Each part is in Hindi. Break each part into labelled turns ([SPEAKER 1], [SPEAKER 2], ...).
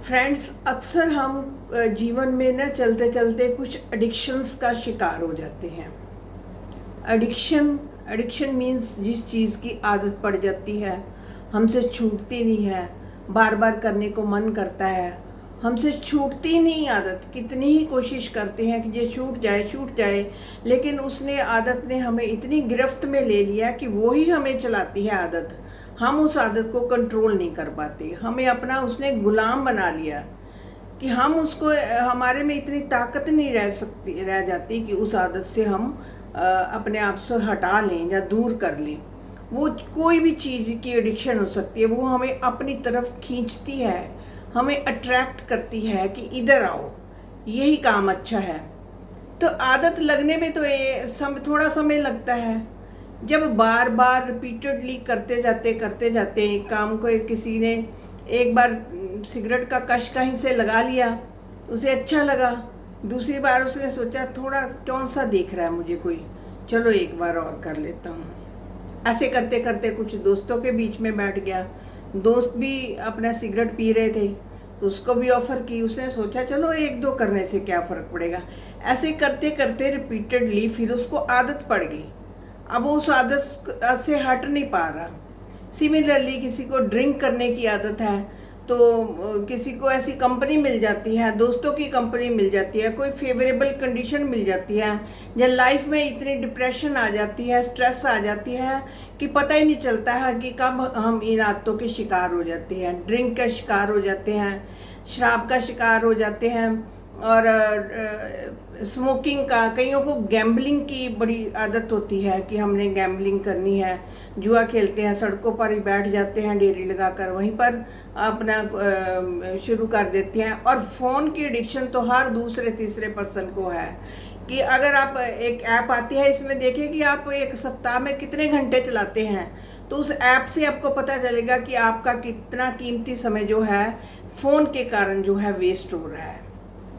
[SPEAKER 1] फ्रेंड्स, अक्सर हम जीवन में ना चलते चलते कुछ एडिक्शंस का शिकार हो जाते हैं। एडिक्शन एडिक्शन मीन्स जिस चीज़ की आदत पड़ जाती है, हमसे छूटती नहीं है, बार बार करने को मन करता है, हमसे छूटती नहीं आदत। कितनी ही कोशिश करते हैं कि ये छूट जाए, लेकिन उसने आदत ने हमें इतनी गिरफ्त में ले लिया कि वो ही हमें चलाती है आदत। हम उस आदत को कंट्रोल नहीं कर पाते, हमें अपना उसने गुलाम बना लिया कि हम उसको, हमारे में इतनी ताकत नहीं रह जाती कि उस आदत से हम अपने आप से हटा लें या दूर कर लें। वो कोई भी चीज़ की एडिक्शन हो सकती है, वो हमें अपनी तरफ खींचती है, हमें अट्रैक्ट करती है कि इधर आओ, यही काम अच्छा है। तो आदत लगने में तो थोड़ा समय लगता है। जब बार बार रिपीटेडली करते जाते एक काम को, किसी ने एक बार सिगरेट का कश कहीं से लगा लिया, उसे अच्छा लगा, दूसरी बार उसने सोचा थोड़ा कौन सा देख रहा है मुझे कोई, चलो एक बार और कर लेता हूँ। ऐसे करते करते कुछ दोस्तों के बीच में बैठ गया, दोस्त भी अपना सिगरेट पी रहे थे तो उसको भी ऑफ़र की, उसने सोचा चलो एक दो करने से क्या फ़र्क पड़ेगा। ऐसे करते करते रिपीटेडली फिर उसको आदत पड़ गई, अब वो उस आदत से हट नहीं पा रहा। सिमिलरली किसी को ड्रिंक करने की आदत है तो किसी को ऐसी कंपनी मिल जाती है, दोस्तों की कंपनी मिल जाती है, कोई फेवरेबल कंडीशन मिल जाती है, या लाइफ में इतनी डिप्रेशन आ जाती है, स्ट्रेस आ जाती है कि पता ही नहीं चलता है कि कब हम इन आदतों के शिकार हो जाते हैं। ड्रिंक का शिकार हो जाते हैं, शराब का शिकार हो जाते हैं, और स्मोकिंग का, कईयों को गैम्बलिंग की बड़ी आदत होती है कि हमने गैम्बलिंग करनी है, जुआ खेलते हैं, सड़कों पर ही बैठ जाते हैं डेरी लगाकर, वहीं पर अपना शुरू कर देते हैं। और फ़ोन की एडिक्शन तो हर दूसरे तीसरे पर्सन को है कि अगर आप, एक ऐप आती है, इसमें देखें कि आप एक सप्ताह में कितने घंटे चलाते हैं, तो उस ऐप से आपको पता चलेगा कि आपका कितना कीमती समय जो है फ़ोन के कारण जो है वेस्ट हो रहा है।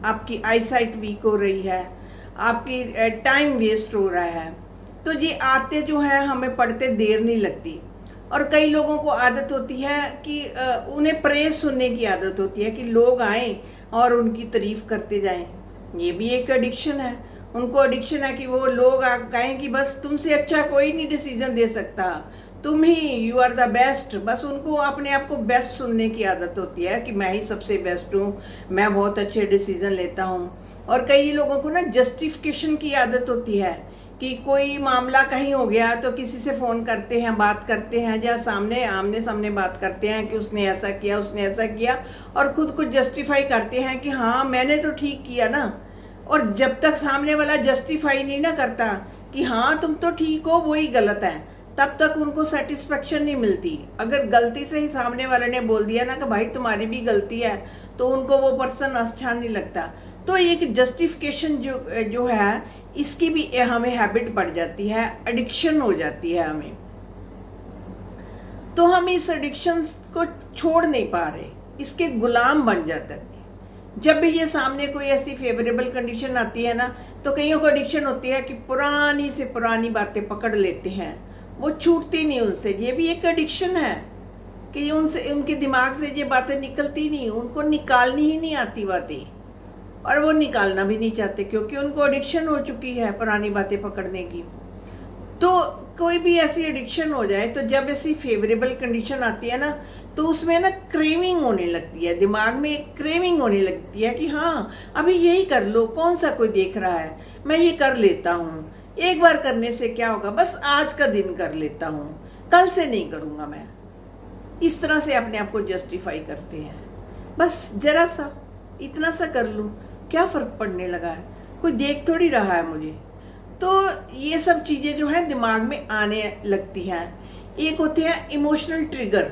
[SPEAKER 1] आपकी आईसाइट वीक हो रही है, आपकी टाइम वेस्ट हो रहा है। तो ये आते जो है हमें पढ़ते देर नहीं लगती। और कई लोगों को आदत होती है कि उन्हें प्रेज़ सुनने की आदत होती है कि लोग आएं और उनकी तारीफ़ करते जाएं। ये भी एक एडिक्शन है, उनको एडिक्शन है कि वो लोग कहें कि बस तुमसे अच्छा कोई नहीं डिसीजन दे सकता, तुम ही, यू आर द बेस्ट। बस उनको अपने आप को बेस्ट सुनने की आदत होती है कि मैं ही सबसे बेस्ट हूँ, मैं बहुत अच्छे डिसीजन लेता हूँ। और कई लोगों को ना जस्टिफिकेशन की आदत होती है कि कोई मामला कहीं हो गया तो किसी से फ़ोन करते हैं, बात करते हैं, या आमने सामने बात करते हैं कि उसने ऐसा किया, उसने ऐसा किया, और ख़ुद को जस्टिफाई करते हैं कि हाँ मैंने तो ठीक किया ना। और जब तक सामने वाला जस्टिफाई नहीं ना करता कि हाँ तुम तो ठीक हो, वही गलत है, तब तक उनको सेटिस्फेक्शन नहीं मिलती। अगर गलती से ही सामने वाले ने बोल दिया ना कि भाई तुम्हारी भी गलती है, तो उनको वो पर्सन अच्छा नहीं लगता। तो एक जस्टिफिकेशन जो है, इसकी भी हमें हैबिट पड़ जाती है, एडिक्शन हो जाती है हमें। तो हम इस एडिक्शन को छोड़ नहीं पा रहे, इसके गुलाम बन जाते हैं। जब भी ये सामने कोई ऐसी फेवरेबल कंडीशन आती है ना, तो कईयों को एडिक्शन होती है कि पुरानी से पुरानी बातें पकड़ लेते हैं, वो छूटती नहीं उनसे। ये भी एक एडिक्शन है कि उनसे, उनके दिमाग से ये बातें निकलती नहीं, उनको निकालनी ही नहीं आती बातें, और वो निकालना भी नहीं चाहते क्योंकि उनको एडिक्शन हो चुकी है पुरानी बातें पकड़ने की। तो कोई भी ऐसी एडिक्शन हो जाए, तो जब ऐसी फेवरेबल कंडीशन आती है ना, तो उसमें ना क्रेविंग होने लगती है, दिमाग में एक क्रेविंग होने लगती है कि हाँ अभी यही कर लो, कौन सा कोई देख रहा है, मैं ये कर लेता हूँ, एक बार करने से क्या होगा, बस आज का दिन कर लेता हूँ, कल से नहीं करूँगा मैं। इस तरह से अपने आप को जस्टिफाई करते हैं, बस जरा सा, इतना सा कर लूँ, क्या फ़र्क पड़ने लगा है, कोई देख थोड़ी रहा है मुझे। तो ये सब चीज़ें जो है दिमाग में आने लगती हैं। एक होती है इमोशनल ट्रिगर,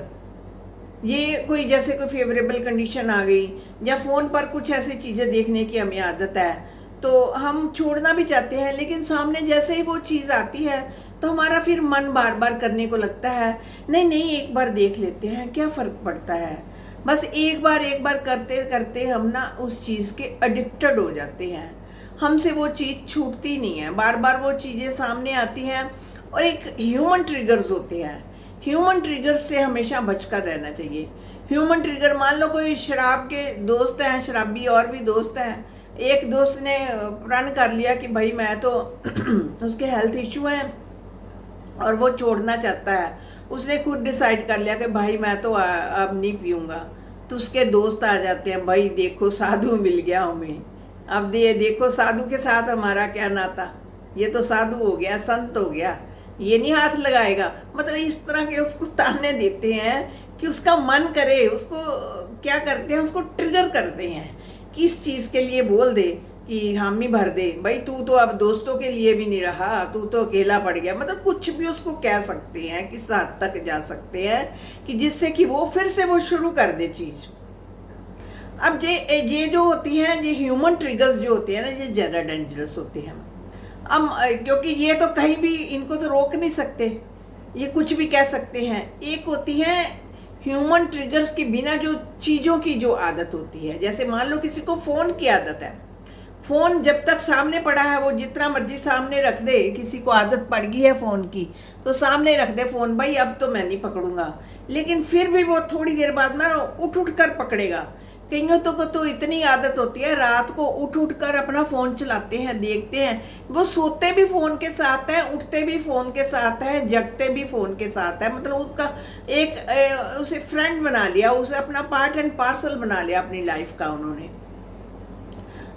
[SPEAKER 1] ये कोई, जैसे कोई फेवरेबल कंडीशन आ गई, या फ़ोन पर कुछ ऐसी चीज़ें देखने की हमें आदत है, तो हम छोड़ना भी चाहते हैं, लेकिन सामने जैसे ही वो चीज़ आती है तो हमारा फिर मन बार बार करने को लगता है, नहीं नहीं एक बार देख लेते हैं, क्या फ़र्क पड़ता है। बस एक बार करते करते हम ना उस चीज़ के एडिक्टेड हो जाते हैं, हमसे वो चीज़ छूटती नहीं है, बार बार वो चीज़ें सामने आती हैं। और एक ह्यूमन ट्रिगर्स होते हैं, ह्यूमन ट्रिगर्स से हमेशा बचकर रहना चाहिए। ह्यूमन ट्रिगर, मान लो कोई शराब के दोस्त हैं, शराबी और भी दोस्त हैं, एक दोस्त ने प्रण कर लिया कि भाई मैं तो उसके हेल्थ इशू है और वो छोड़ना चाहता है, उसने खुद डिसाइड कर लिया कि भाई मैं तो अब नहीं पीऊँगा, तो उसके दोस्त आ जाते हैं, भाई देखो साधु मिल गया हमें, अब देखो साधु के साथ हमारा क्या नाता, ये तो साधु हो गया, संत हो गया, ये नहीं हाथ लगाएगा। मतलब इस तरह के उसको ताने देते हैं कि उसका मन करे, उसको क्या करते हैं, उसको ट्रिगर करते हैं कि इस चीज़ के लिए बोल दे कि हामी भर दे, भाई तू तो अब दोस्तों के लिए भी नहीं रहा, तू तो अकेला पड़ गया। मतलब कुछ भी उसको कह सकते हैं, किस हद तक जा सकते हैं कि जिससे कि वो फिर से वो शुरू कर दे चीज़। अब ये जो होती हैं, ये ह्यूमन ट्रिगर्स जो होते हैं ना, ये ज़्यादा डेंजरस होते हैं। अब क्योंकि ये तो कहीं भी इनको तो रोक नहीं सकते, ये कुछ भी कह सकते हैं। एक होती है ह्यूमन ट्रिगर्स के बिना जो चीज़ों की जो आदत होती है, जैसे मान लो किसी को फ़ोन की आदत है, फ़ोन जब तक सामने पड़ा है वो जितना मर्जी सामने रख दे, किसी को आदत पड़ गई है फ़ोन की तो सामने रख दे फ़ोन, भाई अब तो मैं नहीं पकड़ूंगा, लेकिन फिर भी वो थोड़ी देर बाद में उठ कर पकड़ेगा। कईयों को तो इतनी आदत होती है, रात को उठ कर अपना फ़ोन चलाते हैं, देखते हैं, वो सोते भी फ़ोन के साथ हैं, उठते भी फ़ोन के साथ हैं, जगते भी फ़ोन के साथ है। मतलब उसका एक उसे फ्रेंड बना लिया, उसे अपना पार्ट एंड पार्सल बना लिया अपनी लाइफ का उन्होंने,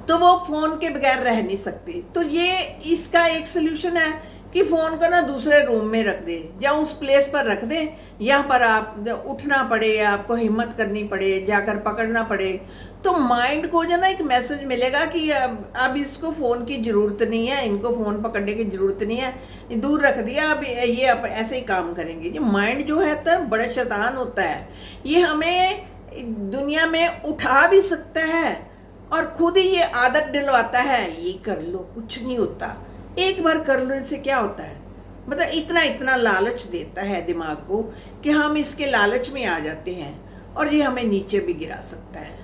[SPEAKER 1] तो वो फ़ोन के बगैर रह नहीं सकते। तो ये इसका एक सोल्यूशन है कि फ़ोन को ना दूसरे रूम में रख दे, या उस प्लेस पर रख दे, यहाँ पर आप उठना पड़े, आपको हिम्मत करनी पड़े, जाकर पकड़ना पड़े, तो माइंड को जो ना एक मैसेज मिलेगा कि अब इसको फ़ोन की ज़रूरत नहीं है, इनको फ़ोन पकड़ने की ज़रूरत नहीं है, दूर रख दिया, अब ये ऐसे ही काम करेंगे। ये माइंड जो है तो बड़ा शैतान होता है, ये हमें दुनिया में उठा भी सकता है और खुद ही ये आदत डलवाता है, ये कर लो कुछ नहीं होता, एक बार कर लो, इससे क्या होता है। मतलब इतना लालच देता है दिमाग को कि हम इसके लालच में आ जाते हैं और ये हमें नीचे भी गिरा सकता है।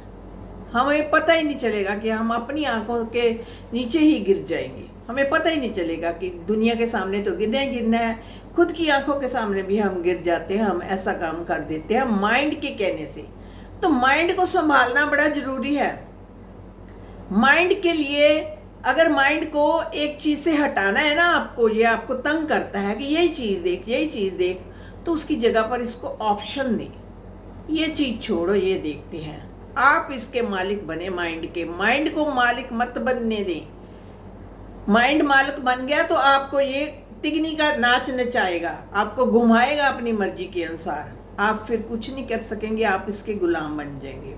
[SPEAKER 1] हमें पता ही नहीं चलेगा कि हम अपनी आंखों के नीचे ही गिर जाएंगे, हमें पता ही नहीं चलेगा कि दुनिया के सामने तो गिरना है, खुद की आंखों के सामने भी हम गिर जाते हैं, हम ऐसा काम कर देते हैं माइंड के कहने से। तो माइंड को संभालना बड़ा ज़रूरी है। माइंड के लिए अगर माइंड को एक चीज़ से हटाना है ना आपको, ये आपको तंग करता है कि यही चीज़ देख, तो उसकी जगह पर इसको ऑप्शन दें, ये चीज़ छोड़ो, ये देखते हैं। आप इसके मालिक बने, माइंड को मालिक मत बनने दें। माइंड मालिक बन गया तो आपको ये तिगनी का नाच नचाएगा, आपको घुमाएगा अपनी मर्जी के अनुसार, आप फिर कुछ नहीं कर सकेंगे, आप इसके गुलाम बन जाएंगे।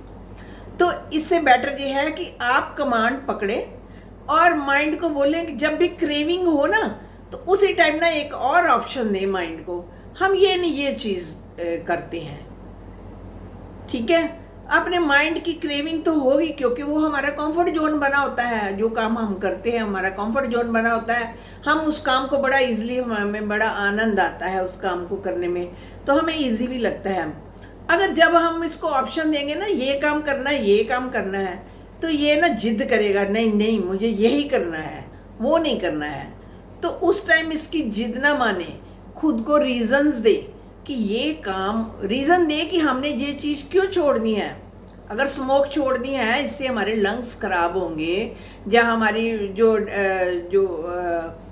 [SPEAKER 1] तो इससे बेटर ये है कि आप कमांड पकड़े और माइंड को बोलें कि जब भी क्रेविंग हो ना तो उसी टाइम ना एक और ऑप्शन दें माइंड को, हम ये नहीं ये चीज़ करते हैं, ठीक है। अपने माइंड की क्रेविंग तो होगी क्योंकि वो हमारा कंफर्ट जोन बना होता है, जो काम हम करते हैं हमारा कंफर्ट जोन बना होता है, हम उस काम को बड़ा इजीली, हमें बड़ा आनंद आता है उस काम को करने में, तो हमें इजी भी लगता है। अगर जब हम इसको ऑप्शन देंगे ना ये काम करना है, तो ये ना जिद करेगा, नहीं मुझे यही करना है, वो नहीं करना है। तो उस टाइम इसकी जिद ना माने, खुद को रीजंस दे कि ये काम, रीज़न दे कि हमने ये चीज़ क्यों छोड़नी है। अगर स्मोक छोड़नी है, इससे हमारे लंग्स खराब होंगे, या हमारी जो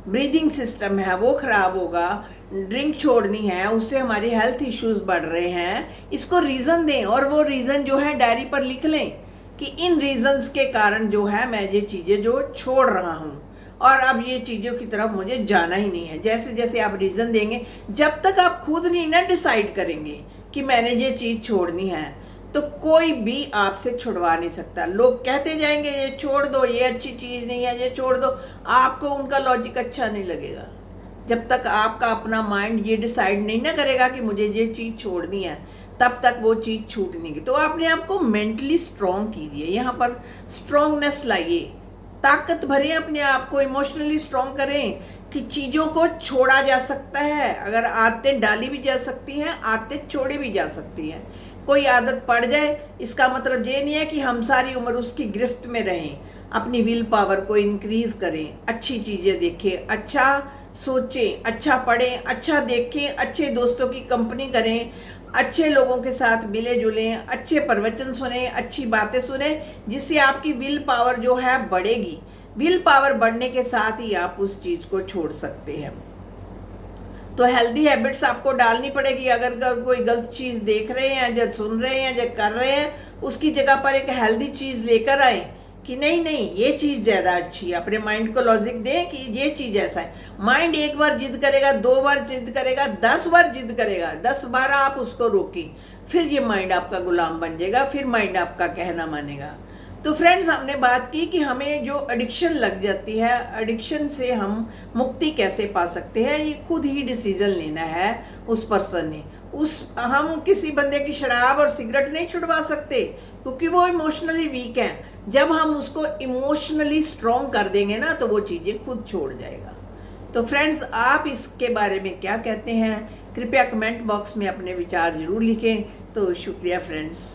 [SPEAKER 1] ब्रीदिंग सिस्टम है वो खराब होगा, ड्रिंक छोड़नी है उससे हमारी हेल्थ इश्यूज बढ़ रहे हैं, इसको रीज़न दें और वो रीज़न जो है डायरी पर लिख लें कि इन रीजंस के कारण जो है मैं ये चीज़ें जो छोड़ रहा हूँ और अब ये चीज़ों की तरफ मुझे जाना ही नहीं है। जैसे जैसे आप रीज़न देंगे, जब तक आप खुद नहीं ना डिसाइड करेंगे कि मैंने ये चीज़ छोड़नी है, तो कोई भी आपसे छुड़वा नहीं सकता। लोग कहते जाएंगे ये छोड़ दो, ये अच्छी चीज़ नहीं है, ये छोड़ दो, आपको उनका लॉजिक अच्छा नहीं लगेगा। जब तक आपका अपना माइंड ये डिसाइड नहीं ना करेगा कि मुझे ये चीज़ छोड़नी है, तब तक वो चीज़ छूटने की। तो अपने आप को मेंटली स्ट्रॉन्ग कीजिए, यहाँ पर स्ट्रॉन्गनेस लाइए, ताकत भरें अपने आप को, इमोशनली स्ट्रॉन्ग करें कि चीज़ों को छोड़ा जा सकता है। अगर आदतें डाली भी जा सकती हैं, आदतें छोड़ी भी जा सकती हैं। कोई आदत पड़ जाए इसका मतलब ये नहीं है कि हम सारी उम्र उसकी गिरफ्त में रहें। अपनी विल पावर को इंक्रीज करें, अच्छी चीज़ें देखें, अच्छा सोचें, अच्छा पढ़ें, अच्छा देखें, अच्छे दोस्तों की कंपनी करें, अच्छे लोगों के साथ मिले जुलें, अच्छे प्रवचन सुने, अच्छी बातें सुने, जिससे आपकी विल पावर जो है बढ़ेगी। विल पावर बढ़ने के साथ ही आप उस चीज़ को छोड़ सकते हैं। तो हेल्दी हैबिट्स आपको डालनी पड़ेगी। अगर कोई गलत चीज़ देख रहे हैं या सुन रहे हैं या कर रहे हैं, उसकी जगह पर एक हेल्दी चीज़ लेकर आए कि नहीं नहीं ये चीज़ ज़्यादा अच्छी है। अपने माइंड को लॉजिक दें कि ये चीज़ ऐसा है। माइंड एक बार जिद करेगा, 2 बार जिद करेगा, 10 बार जिद करेगा, 10 बार आप उसको रोकें, फिर ये माइंड आपका गुलाम बन जाएगा, फिर माइंड आपका कहना मानेगा। तो फ्रेंड्स, हमने बात की कि हमें जो एडिक्शन लग जाती है, एडिक्शन से हम मुक्ति कैसे पा सकते हैं। ये खुद ही डिसीजन लेना है उस पर्सन ने। हम किसी बंदे की शराब और सिगरेट नहीं छुड़वा सकते, क्योंकि वो इमोशनली वीक है। जब हम उसको इमोशनली स्ट्रॉन्ग कर देंगे ना, तो वो चीज़ें खुद छोड़ जाएगा। तो फ्रेंड्स, आप इसके बारे में क्या कहते हैं? कृपया कमेंट बॉक्स में अपने विचार जरूर लिखें। तो शुक्रिया फ्रेंड्स।